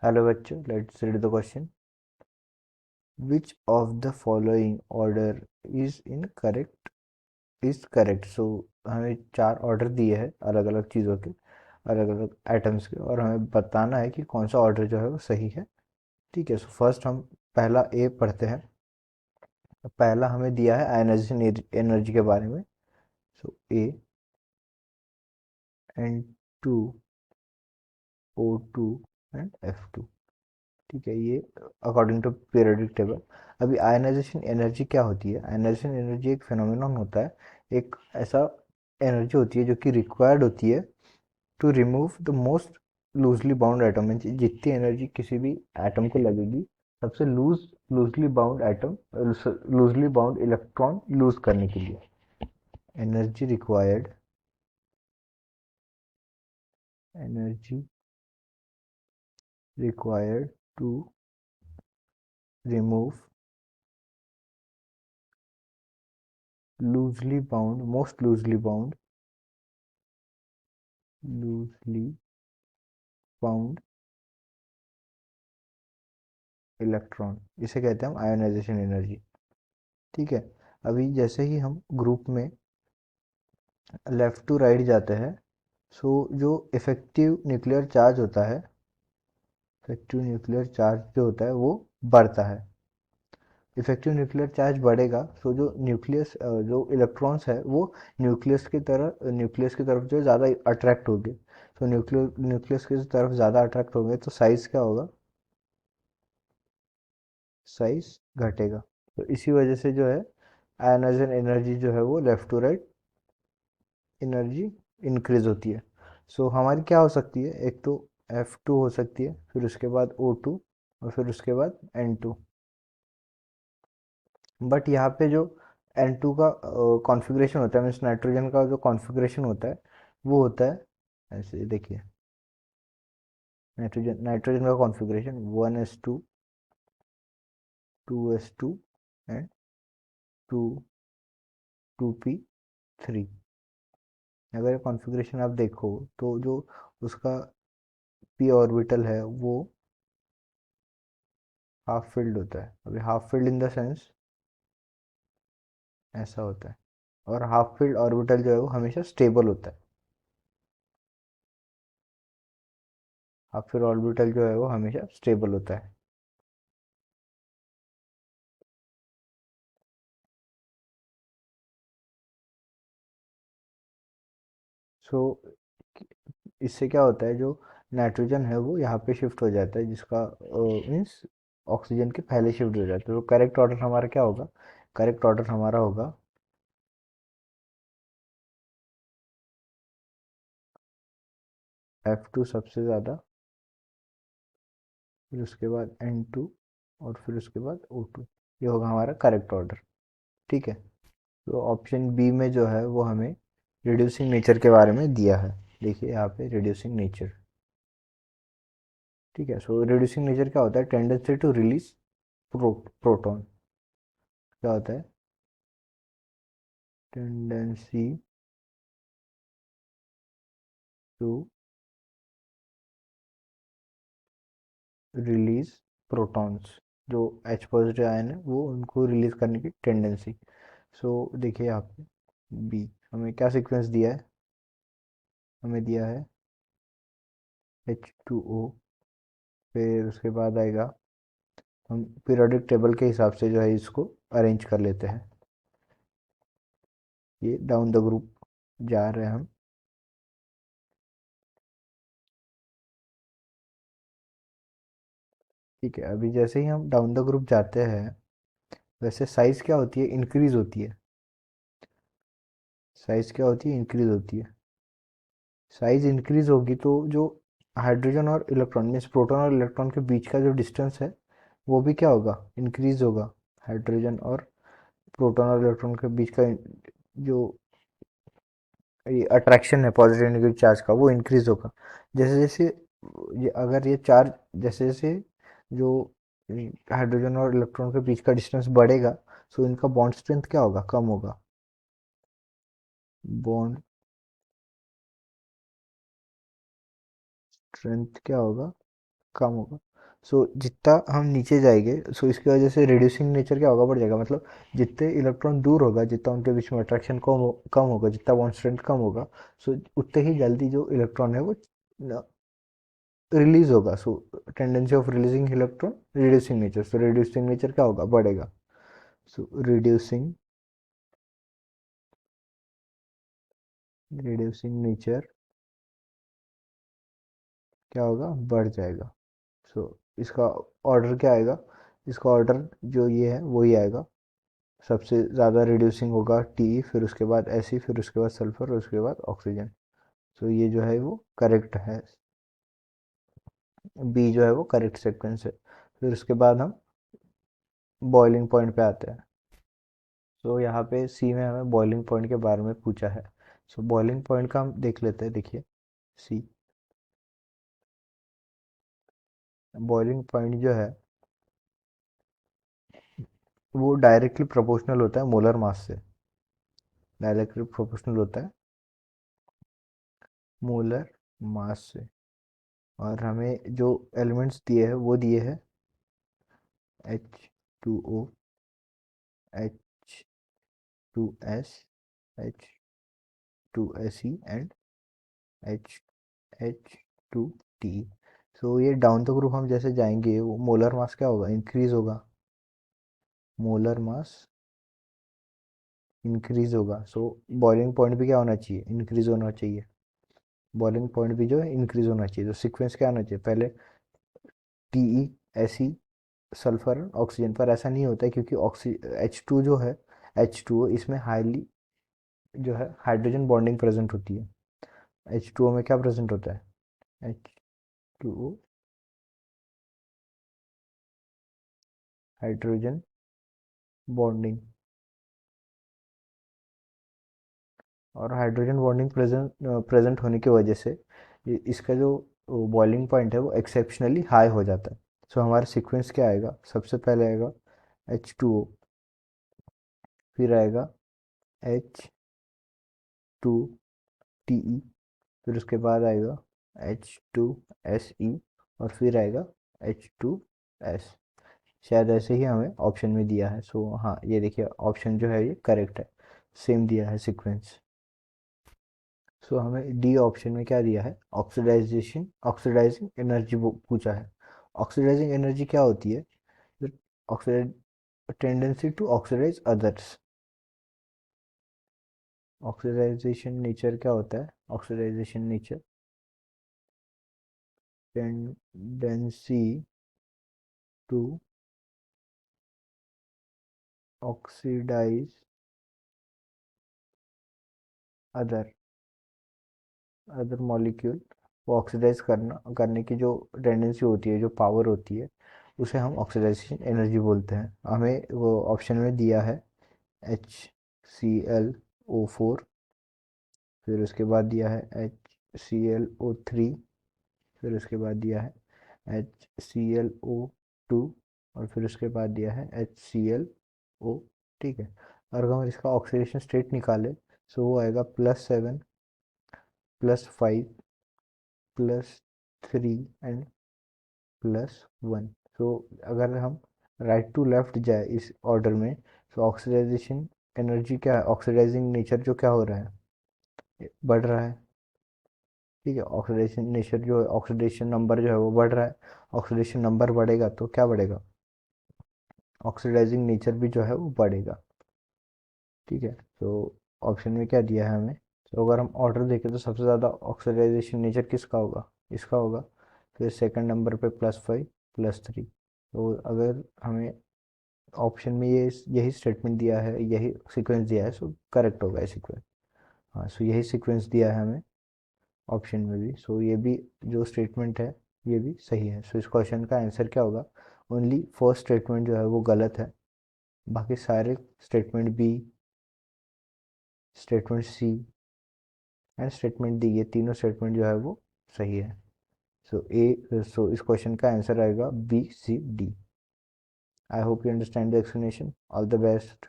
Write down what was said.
Hello बच्चों, let's read the question. Which of the following order is correct. So हमें चार order दिए हैं अलग अलग चीज़ों के, अलग अलग आइटम्स के, और हमें बताना है कि कौन सा ऑर्डर जो है वो सही है। ठीक है, सो फर्स्ट हम पहला ए पढ़ते हैं। पहला हमें दिया है आयनाइजेशन एनर्जी के बारे में। सो ए N2 O2 एंड F2। ठीक है, ये अकॉर्डिंग टू पीरियोडिक टेबल। अभी आयनाइजेशन एनर्जी क्या होती है? आयनाइजेशन एनर्जी एक फिनोमेनन होता है, एक ऐसा एनर्जी होती है जो कि रिक्वायर्ड होती है to remove the most loosely bound atom. जितनी एनर्जी किसी भी एटम को लगेगी, सबसे loosely bound atom, loosely bound electron loose करने के लिए energy required, energy required to remove loosely bound, most loosely bound electron, इसे कहते हैं हम आयोनाइजेशन एनर्जी। ठीक है, अभी जैसे ही हम ग्रुप में लेफ्ट टू राइट जाते हैं, सो जो इफेक्टिव न्यूक्लियर चार्ज होता है, इफेक्टिव न्यूक्लियर चार्ज जो होता है वो बढ़ता है। इफेक्टिव न्यूक्लियर चार्ज बढ़ेगा, सो जो न्यूक्लियस, जो इलेक्ट्रॉन्स है वो न्यूक्लियस की तरफ जो ज़्यादा अट्रैक्ट होंगे। तो न्यूक्लियस की तरफ ज़्यादा अट्रैक्ट होंगे तो साइज क्या होगा? साइज घटेगा। तो इसी वजह से जो है आयनाइजन एनर्जी जो है वो left to right energy increase होती है। सो हमारी क्या हो सकती है? एक तो F2 हो सकती है, फिर उसके बाद O2, और फिर उसके बाद N2। बट यहाँ पे जो N2 का कॉन्फ़िगरेशन होता है, मीन्स नाइट्रोजन का जो कॉन्फ़िगरेशन होता है वो होता है ऐसे, देखिए। नाइट्रोजन नाइट्रोजन का configuration 1s2, 2s2 and 2 2p3। अगर कॉन्फ़िगरेशन आप देखो तो जो उसका पी ऑर्बिटल है वो हाफ फिल्ड होता है। अभी half filled in the sense ऐसा होता है, और हाफ फील्ड ऑर्बिटल जो है वो हमेशा स्टेबल होता है। हाफ फील्ड ऑर्बिटल जो है वो हमेशा स्टेबल होता है। सो इससे क्या होता है, जो नाइट्रोजन है वो यहाँ पे शिफ्ट हो जाता है, जिसका मीन्स ऑक्सीजन के पहले शिफ्ट हो जाता है। तो करेक्ट ऑर्डर हमारा क्या होगा? करेक्ट ऑर्डर हमारा होगा F2 सबसे ज़्यादा, फिर उसके बाद N2, और फिर उसके बाद O2। ये होगा हमारा करेक्ट ऑर्डर। ठीक है, तो ऑप्शन बी में जो है वो हमें रिड्यूसिंग नेचर के बारे में दिया है। देखिए यहाँ पे रिड्यूसिंग नेचर। ठीक है, सो रिड्यूसिंग नेचर क्या होता है? Tendency to release proton. क्या होता है? Tendency to release protons. जो H पॉजिटिव आयन है वो उनको रिलीज करने की टेंडेंसी। सो देखिए यहाँ पे बी हमें क्या सीक्वेंस दिया है? हमें दिया है H2O, फिर उसके बाद आएगा, हम पीरियोडिक टेबल के हिसाब से जो है इसको अरेंज कर लेते हैं। ये डाउन द ग्रुप जा रहे हैं हम। ठीक है, अभी जैसे ही हम डाउन द ग्रुप जाते हैं, वैसे साइज क्या होती है? इंक्रीज होती है। साइज क्या होती है? इंक्रीज होती है। साइज इंक्रीज होगी तो जो हाइड्रोजन और इलेक्ट्रॉन, मीन्स प्रोटॉन और इलेक्ट्रॉन के बीच का जो डिस्टेंस है वो भी क्या होगा? इंक्रीज होगा। हाइड्रोजन और प्रोटॉन और इलेक्ट्रॉन के बीच का जो ये अट्रैक्शन है पॉजिटिव नेगेटिव चार्ज का, वो इंक्रीज होगा। जैसे जैसे ये, अगर ये चार्ज, जैसे जैसे जो हाइड्रोजन और इलेक्ट्रॉन के बीच का डिस्टेंस बढ़ेगा, सो इनका बॉन्ड स्ट्रेंथ क्या होगा? कम होगा। बॉन्ड स्ट्रेंथ क्या होगा? कम होगा। सो जितना हम नीचे जाएंगे सो इसकी वजह से रिड्यूसिंग नेचर क्या होगा, बढ़ जाएगा। मतलब जितने इलेक्ट्रॉन दूर होगा, जितना उनके बीच में अट्रैक्शन कम होगा, जितना बॉन्ड स्ट्रेंथ कम होगा, सो उतने ही जल्दी जो इलेक्ट्रॉन है वो रिलीज होगा। So tendency of releasing electron, reducing nature. So reducing nature क्या होगा, बढ़ेगा। सो रिड्यूसिंग नेचर क्या होगा, बढ़ जाएगा। सो इसका ऑर्डर क्या आएगा, इसका ऑर्डर जो ये है वही आएगा। सबसे ज़्यादा रिड्यूसिंग होगा टी, फिर उसके बाद एसी, फिर उसके बाद सल्फर, और उसके बाद ऑक्सीजन। सो ये जो है वो करेक्ट है, बी जो है वो करेक्ट सीक्वेंस है। फिर उसके बाद हम बॉइलिंग पॉइंट पे आते हैं। सो यहाँ पे सी में हमें बॉइलिंग पॉइंट के बारे में पूछा है। सो बॉइलिंग पॉइंट का हम देख लेते हैं। देखिए सी, बॉइलिंग पॉइंट जो है वो डायरेक्टली प्रोपोर्शनल होता है मोलर मास से। डायरेक्टली प्रोपोर्शनल होता है मोलर मास से। और हमें जो एलिमेंट्स दिए हैं वो दिए हैं H2O, H2S, H2Se and H2T। सो ये डाउन द ग्रुप हम जैसे जाएंगे वो मोलर मास क्या होगा, इंक्रीज होगा। मोलर मास इंक्रीज होगा। सो बॉइलिंग पॉइंट भी क्या होना चाहिए, इंक्रीज होना चाहिए। बॉइलिंग पॉइंट भी जो है इंक्रीज होना चाहिए। तो सीक्वेंस क्या आना चाहिए, पहले टीई, एसई, सल्फर, ऑक्सीजन। पर ऐसा नहीं होता है क्योंकि H2 जो है, H2O, इसमें हाईली जो है हाइड्रोजन बॉन्डिंग प्रेजेंट होती है। H2O में क्या प्रेजेंट होता है, H2O हाइड्रोजन बॉन्डिंग। और हाइड्रोजन बॉन्डिंग प्रेजेंट होने की वजह से इसका जो बॉइलिंग पॉइंट है वो एक्सेप्शनली हाई हो जाता है। सो हमारा सीक्वेंस क्या आएगा, सबसे पहले आएगा H2O, फिर आएगा H2TE, फिर उसके बाद आएगा H2SE, और फिर आएगा H2S। शायद ऐसे ही हमें ऑप्शन में दिया है। सो हाँ, ये देखिए ऑप्शन जो है ये करेक्ट है, सेम दिया है सीक्वेंस। सो हमें डी ऑप्शन में क्या दिया है, ऑक्सीडाइजिंग एनर्जी पूछा है। ऑक्सीडाइजिंग एनर्जी क्या होती है, oxidise tendency to oxidise others. Oxidisation nature क्या होता है, oxidisation nature tendency to oxidise other other molecule. वो ऑक्सीडाइज करने की जो टेंडेंसी होती है, जो पावर होती है, उसे हम ऑक्सीडाइजेशन एनर्जी बोलते हैं। हमें वो ऑप्शन में दिया है HClO4, फिर उसके बाद दिया है HClO3, फिर उसके बाद दिया है HClO2, और फिर उसके बाद दिया है HClO। ठीक है। और अगर हम इसका ऑक्सीडेशन स्टेट निकाले, सो वो आएगा +7, +5, +3 एंड +1। सो अगर हम राइट टू लेफ्ट जाए इस ऑर्डर में, तो ऑक्सीडाइजेशन एनर्जी क्या है, ऑक्सीडाइजिंग नेचर जो क्या हो रहा है, बढ़ रहा है। ठीक है, ऑक्सीडेशन नेचर जो है, ऑक्सीडेशन नंबर जो है वो बढ़ रहा है। ऑक्सीडेशन नंबर बढ़ेगा तो क्या बढ़ेगा, ऑक्सीडाइजिंग नेचर भी जो है वो बढ़ेगा। ठीक है। तो ऑप्शन में क्या दिया है हमें, तो अगर हम ऑर्डर देखें तो सबसे ज़्यादा ऑक्सीडाइजेशन नेचर किसका होगा, इसका होगा। फिर सेकंड नंबर पे +5, +3। तो अगर हमें ऑप्शन में ये यही स्टेटमेंट दिया है, यही सीक्वेंस दिया है, सो करेक्ट होगा ये सीक्वेंस। हाँ, सो यही सीक्वेंस दिया है हमें ऑप्शन में भी। सो ये भी जो स्टेटमेंट है ये भी सही है। सो इस क्वेश्चन का आंसर क्या होगा, ओनली फर्स्ट स्टेटमेंट जो है वो गलत है, बाकी सारे statement B, statement C and statement D, ये तीनों स्टेटमेंट जो है वो सही है। सो इस क्वेश्चन का आंसर आएगा B, C, D। I hope you understand the explanation. All the best.